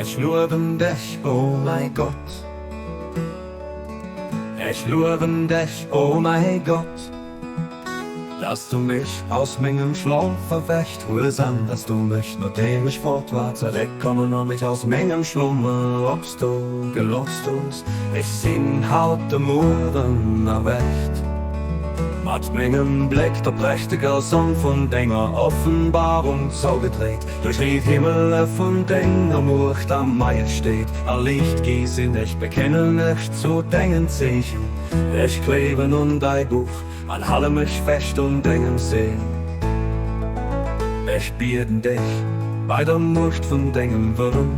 Ich lobe dich, oh mein Gott. Ich lobe dich, oh mein Gott, dass du mich aus meinem Schlaf verweckt hast, an, dass du mich, nachdem ich fort war, zurückkommen und mich aus meinem Schlummer, obst du gelost hast. Ich sing heute Morgen erweckt, mit meinem Blick der prächtige Song von deiner Offenbarung so gedreht. Durch die Himmel von deiner Macht am Majestät, ein Licht gießen, ich bekenne nicht zu denken Zeichen. Ich klebe nun dein Buch, an halte mich fest und denken sehen. Ich biete dich bei der Macht von deinem Willen,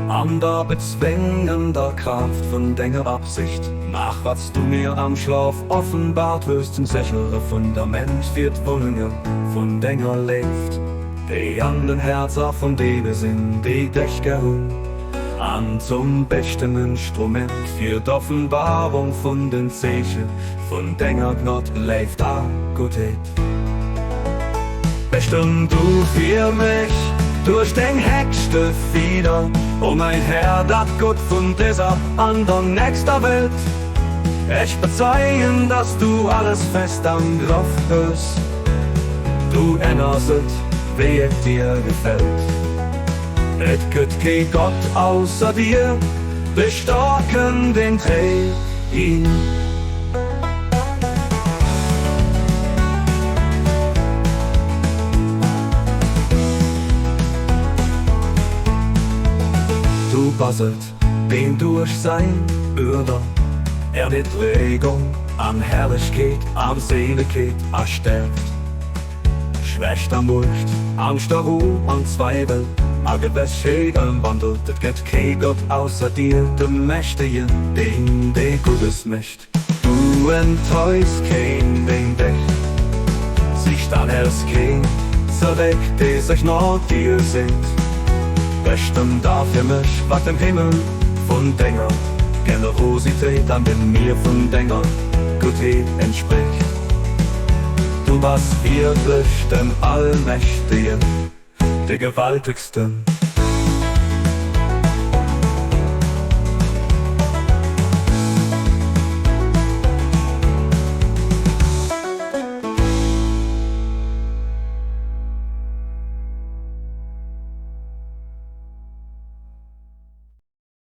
an der bezwingender Kraft von deiner Absicht. Nach was du mir am Schlaf offenbart wirst, ein sichere Fundament wird Wohnungen von deiner lebt. Die an den Herzen von denen sind, die dich gehören, an zum besten Instrument für die Offenbarung von den Zeichen von deiner Gnade lebt a Gutheit. Bestimmt du für mich durch den höchsten Fieder, oh mein Herr, dat Gott von dieser anderen nächster Welt. Ich bezeugen, dass du alles fest am Griff hast. Du erinnerst, wie es dir gefällt. Et gibt kein Gott außer dir, bestarken den Trägen. Du basselt den durch sein Öder, die Trägung an Herrlichkeit, an Seligkeit erstärkt. Schwächt am Mut, Angst, der Ruhe und Zweifel, a Gewässchig im Wandel, das gibt kein Gott außer dir, dem Mächtigen, den Gutes mischt. Du enttäust kein den dich, sich dann erst kein zurück, die sich noch dir sind. Bestimmt dafür mich, was im Himmel von deiner Generosität an den mir von deiner Gutheit entspricht. Du warst wirklich dem Allmächtigen, der Gewaltigsten.